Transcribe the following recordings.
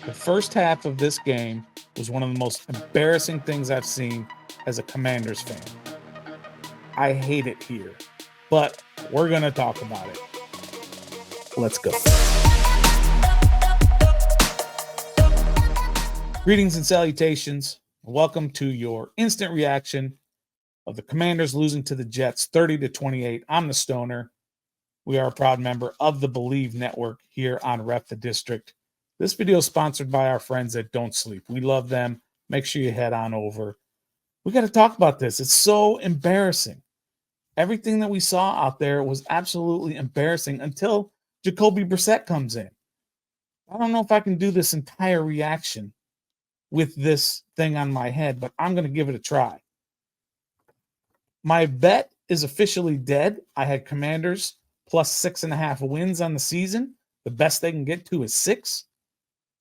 The first half of this game was one of the most embarrassing things I've seen as a Commanders fan. I hate it here, but we're going to talk about it. Let's go. Greetings and salutations. Welcome to your instant reaction of the Commanders losing to the Jets 30-28. I'm the Stoner. We are a proud member of the Believe Network here on Rep the District. This video is sponsored by our friends at Don't Sleep. We love them. Make sure you head on over. We got to talk about this. It's so embarrassing. Everything that we saw out there was absolutely embarrassing until Jacoby Brissett comes in. I don't know if I can do this entire reaction with this thing on my head, but I'm going to give it a try. My bet is officially dead. I had Commanders plus 6.5 wins on the season. The best they can get to is 6.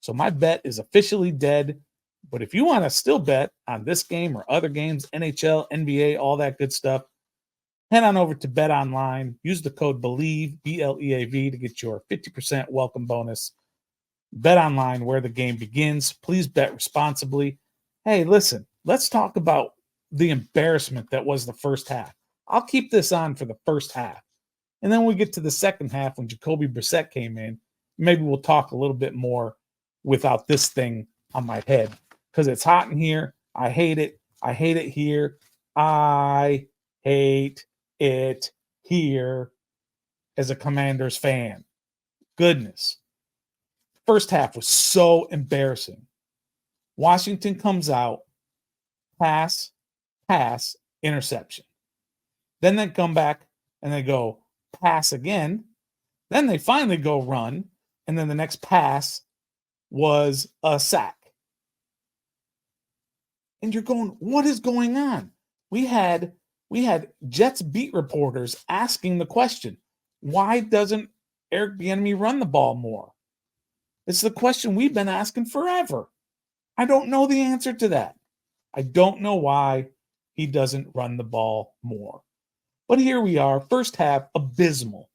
So my bet is officially dead. But if you want to still bet on this game or other games, NHL, NBA, all that good stuff, head on over to Bet Online. Use the code BELIEVE, BLEAV, to get your 50% welcome bonus. Bet Online, where the game begins. Please bet responsibly. Hey, listen, let's talk about the embarrassment that was the first half. I'll keep this on for the first half. And then we get to the second half when Jacoby Brissett came in. Maybe we'll talk a little bit more without this thing on my head because it's hot in here. I hate it. I hate it here. I hate it here as a Commanders fan. Goodness. First half was so embarrassing. Washington comes out, pass, interception. Then they come back and they go pass again. Then they finally go run. And then the next pass was a sack. And you're going, what is going on? We had Jets beat reporters asking the question, why doesn't Eric Bieniemy run the ball more? It's the question we've been asking forever. I don't know the answer to that. I don't know why he doesn't run the ball more. But here we are, first half, abysmal.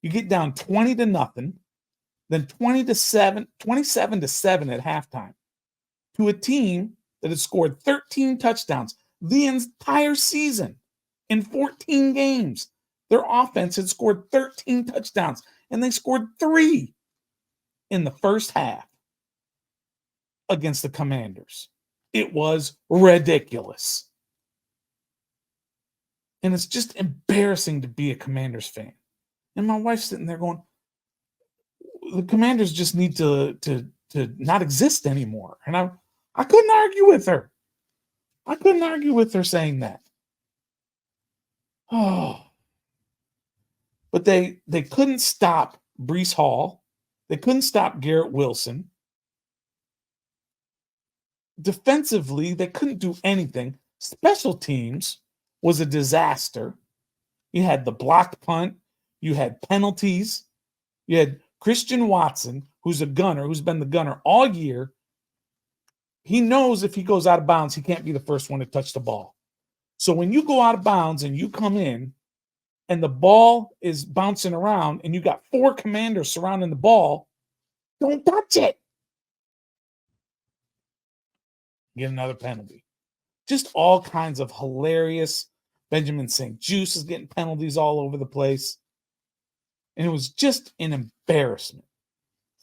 You get down 20-0, then 27-7 at halftime to a team that had scored 13 touchdowns the entire season in 14 games. Their offense had scored 13 touchdowns, and they scored 3 in the first half against the Commanders. It was ridiculous. And it's just embarrassing to be a Commanders fan. And my wife's sitting there going, the Commanders just need to not exist anymore. And I couldn't argue with her. I couldn't argue with her saying that. Oh. But they couldn't stop Breece Hall. They couldn't stop Garrett Wilson. Defensively, they couldn't do anything. Special teams was a disaster. You had the blocked punt. You had penalties. You had Christian Watson, who's a gunner, who's been the gunner all year. He knows if he goes out of bounds, he can't be the first one to touch the ball. So when you go out of bounds and you come in and the ball is bouncing around and you got 4 Commanders surrounding the ball, don't touch it. Get another penalty. Just all kinds of hilarious. Benjamin St-Juste is getting penalties all over the place. And it was just an embarrassment.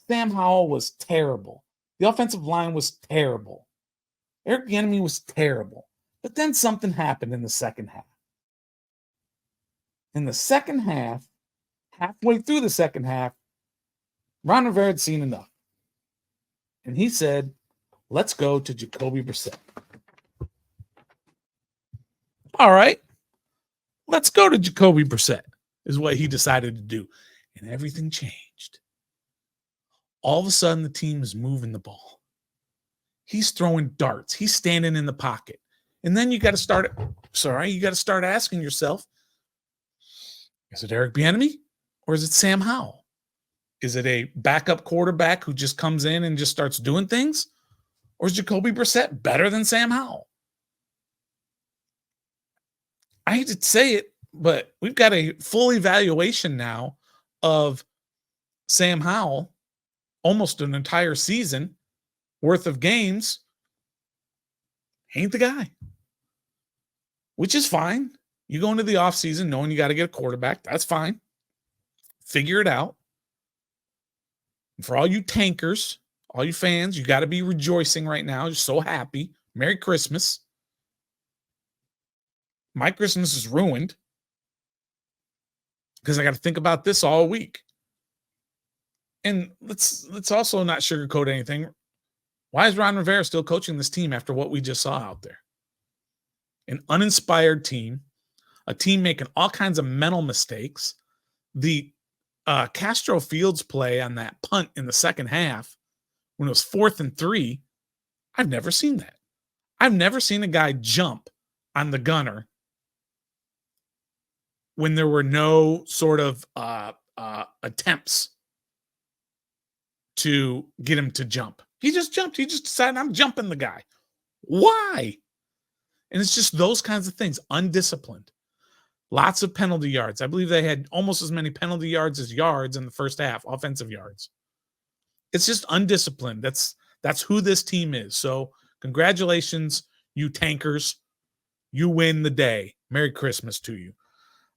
Sam Howell was terrible. The offensive line was terrible. Eric Bieniemy was terrible. But then something happened in the second half. In the second half, halfway through the second half, Ron Rivera had seen enough. And he said, let's go to Jacoby Brissett. All right. Let's go to Jacoby Brissett, is what he decided to do. And everything changed. All of a sudden, the team is moving the ball. He's throwing darts. He's standing in the pocket. And then you got to start asking yourself, is it Eric Bieniemy or is it Sam Howell? Is it a backup quarterback who just comes in and just starts doing things? Or is Jacoby Brissett better than Sam Howell? I hate to say it, but we've got a full evaluation now of Sam Howell almost an entire season worth of games, ain't the guy. Which is fine. You go into the offseason knowing you got to get a quarterback. That's fine. Figure it out. And for all you tankers, all you fans, you got to be rejoicing right now. You're so happy. Merry Christmas. My Christmas is ruined because I got to think about this all week. And let's also not sugarcoat anything. Why is Ron Rivera still coaching this team after what we just saw out there? An uninspired team, a team making all kinds of mental mistakes. The Castro Fields play on that punt in the second half when it was 4th and 3, I've never seen that. I've never seen a guy jump on the gunner when there were no sort of attempts to get him to jump. He just jumped. He just decided, I'm jumping the guy. Why? And it's just those kinds of things. Undisciplined. Lots of penalty yards. I believe they had almost as many penalty yards as yards in the first half, offensive yards. It's just undisciplined. That's who this team is. So congratulations, you tankers. You win the day. Merry Christmas to you.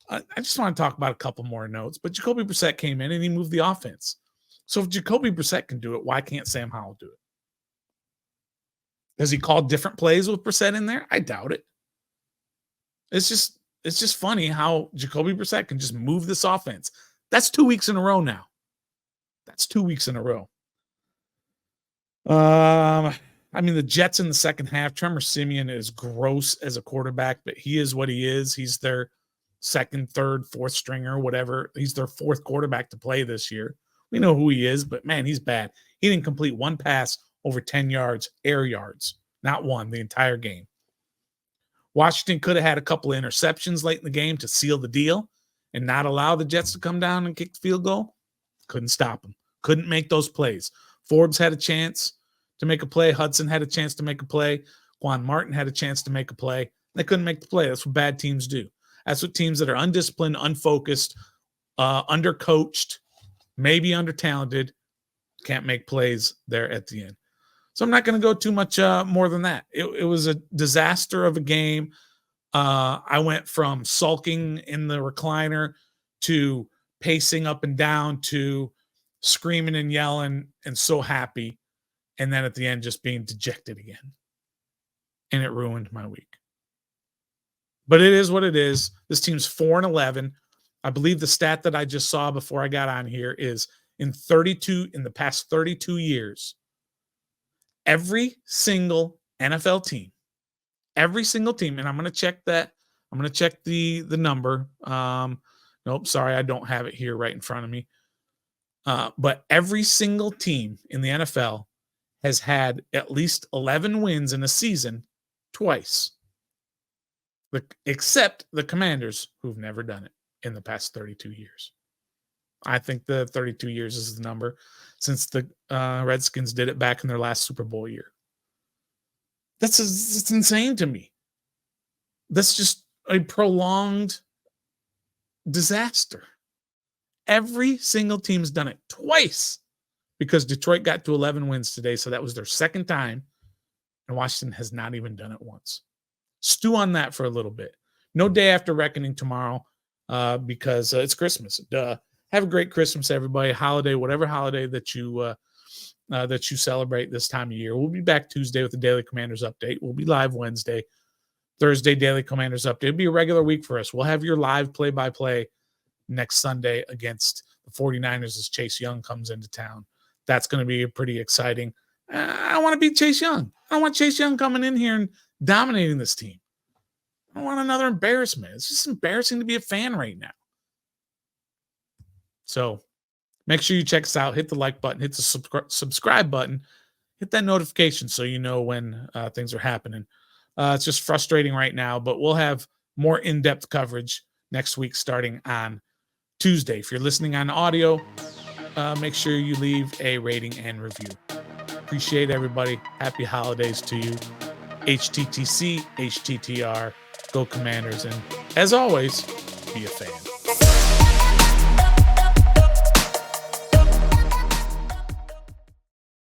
I just want to talk about a couple more notes. But Jacoby Brissett came in and he moved the offense. So if Jacoby Brissett can do it, why can't Sam Howell do it? Does he call different plays with Brissett in there? I doubt it. It's just funny how Jacoby Brissett can just move this offense. That's 2 weeks in a row now. That's 2 weeks in a row. I mean, the Jets in the second half, Trevor Siemian is gross as a quarterback, but he is what he is. He's their second, third, fourth stringer, whatever. He's their fourth quarterback to play this year. We know who he is, but man, he's bad. He didn't complete one pass over 10 yards, air yards. Not one the entire game. Washington could have had a couple of interceptions late in the game to seal the deal and not allow the Jets to come down and kick the field goal. Couldn't stop them. Couldn't make those plays. Forbes had a chance to make a play. Hudson had a chance to make a play. Juan Martin had a chance to make a play. They couldn't make the play. That's what bad teams do. That's what teams that are undisciplined, unfocused, undercoached, maybe under-talented, can't make plays there at the end. So I'm not going to go too much more than that. It was a disaster of a game. I went from sulking in the recliner to pacing up and down to screaming and yelling and so happy. And then at the end, just being dejected again. And it ruined my week. But it is what it is. This team's 4-11. I believe the stat that I just saw before I got on here is in the past 32 years, every single NFL team, every single team, and I'm going to check that. I'm going to check the number. Nope, sorry, I don't have it here right in front of me. But every single team in the NFL has had at least 11 wins in a season twice, except the Commanders, who've never done it in the past 32 years. I think the 32 years is the number since the Redskins did it back in their last Super Bowl year. It's insane to me. That's just a prolonged disaster. Every single team's done it twice because Detroit got to 11 wins today, so that was their second time, and Washington has not even done it once. Stew on that for a little bit. No day after reckoning tomorrow because it's Christmas. Have a great Christmas, everybody. Holiday, whatever holiday that you celebrate this time of year. We'll be back Tuesday with the Daily Commanders update. We'll be live Wednesday. Thursday, Daily Commanders update. It'll be a regular week for us. We'll have your live play-by-play next Sunday against the 49ers as Chase Young comes into town. That's going to be pretty exciting. I want to beat Chase Young. I want Chase Young coming in here and dominating this team. I don't want another embarrassment. It's just embarrassing to be a fan right now. So make sure you check us out. Hit the like button. Hit the subscribe button. Hit that notification so you know when things are happening. It's just frustrating right now, but we'll have more in-depth coverage next week starting on Tuesday. If you're listening on audio, make sure you leave a rating and review. Appreciate everybody. Happy holidays to you. HTTC, HTTR, go Commanders, and as always, be a fan.